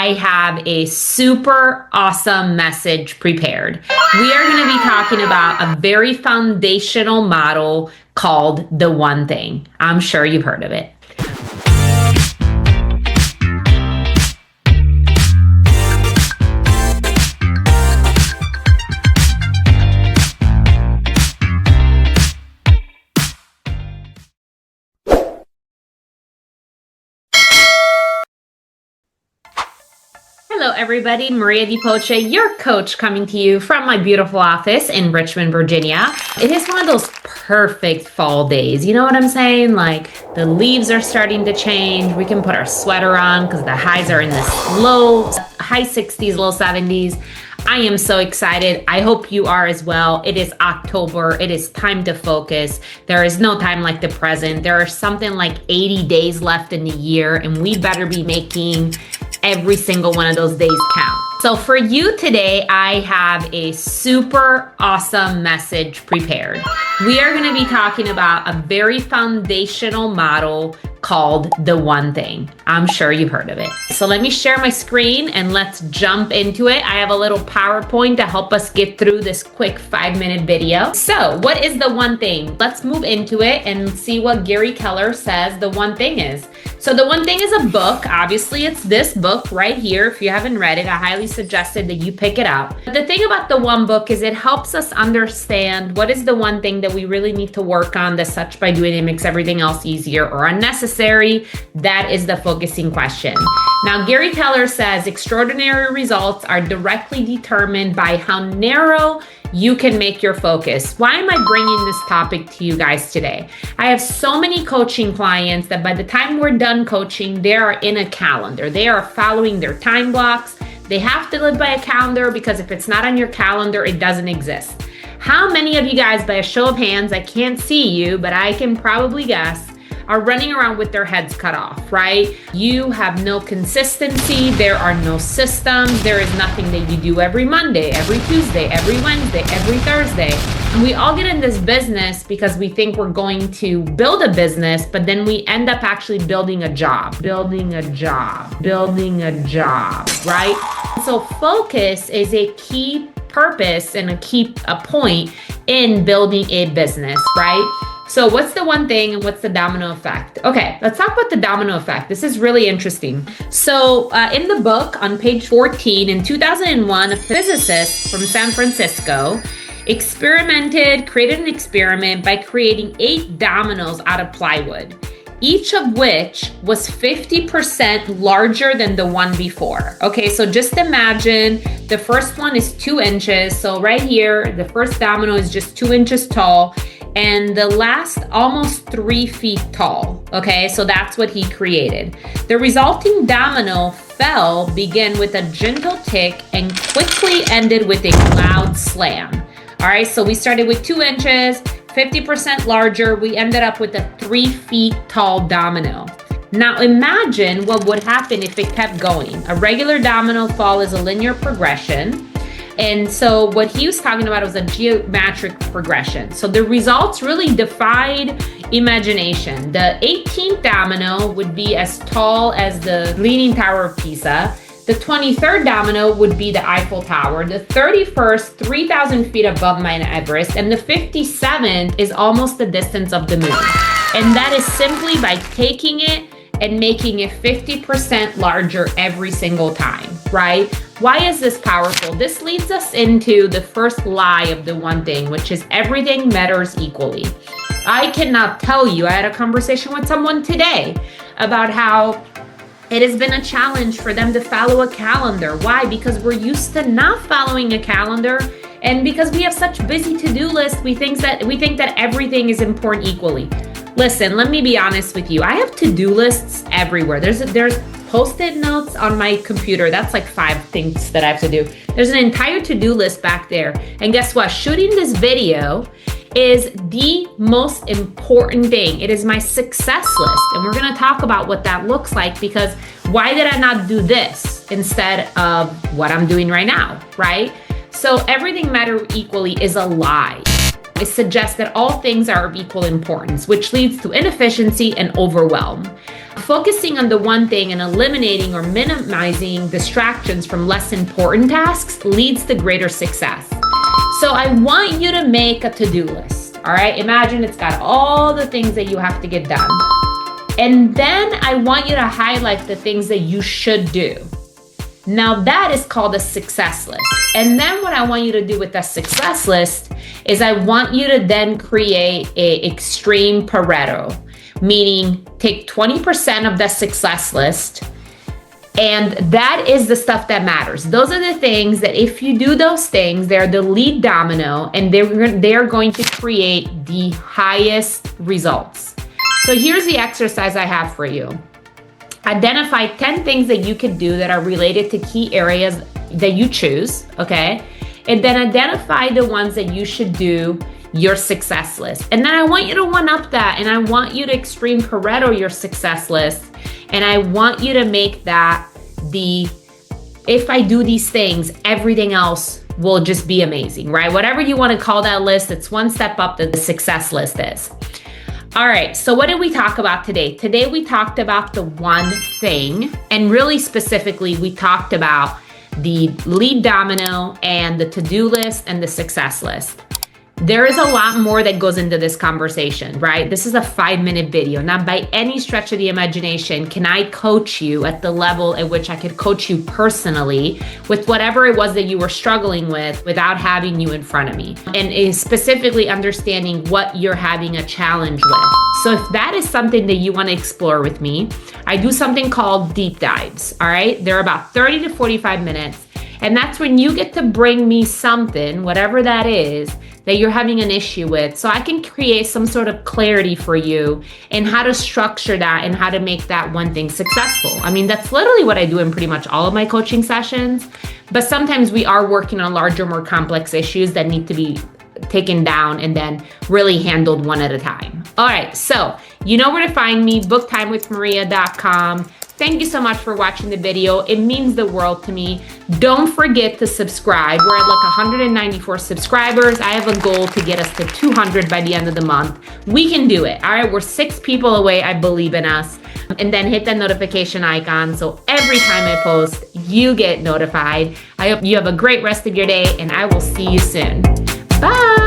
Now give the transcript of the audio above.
I have a super awesome message prepared. We are going to be talking about a very foundational model called the one thing. I'm sure you've heard of it. Hello everybody, Maria Di Poce, your coach, coming to you from my beautiful office in Richmond, Virginia. It is one of those perfect fall days. You know what I'm saying? Like the leaves are starting to change. We can put our sweater on because the highs are in the high 60s, low 70s. I am so excited. I hope you are as well. It is October. It is time to focus. There is no time like the present. There are something like 80 days left in the year, and we better be making every single one of those days count. So for you today, I have a super awesome message prepared. We are going to be talking about a very foundational model called the one thing. I'm sure you've heard of it. So let me share my screen and let's jump into it. I have a little PowerPoint to help us get through this quick 5-minute video. So what is the one thing? Let's move into it and see what Gary Keller says the one thing is. So the one thing is a book. Obviously, it's this book right here. If you haven't read it, I highly suggested that you pick it up. But the thing about the one book is it helps us understand what is the one thing that we really need to work on, that such by doing it makes everything else easier or unnecessary. That is the focusing question. Now, Gary Keller says extraordinary results are directly determined by how narrow you can make your focus. Why am I bringing this topic to you guys today? I have so many coaching clients that by the time we're done coaching, they are in a calendar. They are following their time blocks. They have to live by a calendar because if it's not on your calendar, it doesn't exist. How many of you guys, by a show of hands, I can't see you, but I can probably guess, are running around with their heads cut off, right? You have no consistency. There are no systems. There is nothing that you do every Monday, every Tuesday, every Wednesday, every Thursday. And we all get in this business because we think we're going to build a business, but then we end up actually building a job, right? So focus is a key purpose and a key point in building a business, right? So what's the one thing and what's the domino effect? Okay, let's talk about the domino effect. This is really interesting. So in the book on page 14, in 2001, a physicist from San Francisco created an experiment by creating 8 dominoes out of plywood, each of which was 50% larger than the one before. Okay, so just imagine the first one is 2 inches. So right here, the first domino is just 2 inches tall, and the last almost 3 feet tall. Okay, so that's what he created. The resulting domino began with a gentle tick and quickly ended with a loud slam. All right, so we started with 2 inches, 50% larger. We ended up with a 3 feet tall domino. Now imagine what would happen if it kept going. A regular domino fall is a linear progression. And so what he was talking about was a geometric progression. So the results really defied imagination. The 18th domino would be as tall as the Leaning Tower of Pisa. The 23rd domino would be the Eiffel Tower. The 31st, 3,000 feet above Mount Everest. And the 57th is almost the distance of the moon. And that is simply by taking it and making it 50% larger every single time, right? Why is this powerful? This leads us into the first lie of the one thing, which is everything matters equally. I cannot tell you, I had a conversation with someone today about how it has been a challenge for them to follow a calendar. Why? Because we're used to not following a calendar, and because we have such busy to-do lists, we think that everything is important equally. Listen, let me be honest with you. I have to-do lists everywhere. There's Post-it notes on my computer. That's like 5 things that I have to do. There's an entire to-do list back there. And guess what? Shooting this video is the most important thing. It is my success list. And we're going to talk about what that looks like, because why did I not do this instead of what I'm doing right now, right? So everything matters equally is a lie. it suggests that all things are of equal importance, which leads to inefficiency and overwhelm. Focusing on the one thing and eliminating or minimizing distractions from less important tasks leads to greater success. So I want you to make a to-do list, all right? Imagine it's got all the things that you have to get done. And then I want you to highlight the things that you should do. Now that is called a success list. And then what I want you to do with that success list is I want you to then create an extreme Pareto, meaning take 20% of the success list, and that is the stuff that matters. Those are the things that if you do those things, they're the lead domino, and they're going to create the highest results. So here's the exercise I have for you. Identify 10 things that you could do that are related to key areas that you choose, okay? And then identify the ones that you should do your success list. And then I want you to one-up that, and I want you to extreme Pareto your success list, and I want you to make that if I do these things, everything else will just be amazing, right? Whatever you want to call that list, it's one step up that the success list is. All right, so what did we talk about today? Today we talked about the one thing, and really specifically, we talked about the lead domino and the to-do list and the success list. There is a lot more that goes into this conversation, right? This is a 5-minute video. Not by any stretch of the imagination can I coach you at the level at which I could coach you personally with whatever it was that you were struggling with without having you in front of me. And is specifically understanding what you're having a challenge with. So if that is something that you want to explore with me, I do something called deep dives, all right? They're about 30 to 45 minutes. And that's when you get to bring me something, whatever that is, that you're having an issue with, so I can create some sort of clarity for you in how to structure that and how to make that one thing successful. I mean, that's literally what I do in pretty much all of my coaching sessions, but sometimes we are working on larger, more complex issues that need to be taken down and then really handled one at a time. All right, so you know where to find me, booktimewithmaria.com. Thank you so much for watching the video. It means the world to me. Don't forget to subscribe. We're at like 194 subscribers. I have a goal to get us to 200 by the end of the month. We can do it. All right, we're 6 people away. I believe in us. And then hit that notification icon so every time I post, you get notified. I hope you have a great rest of your day, and I will see you soon. Bye.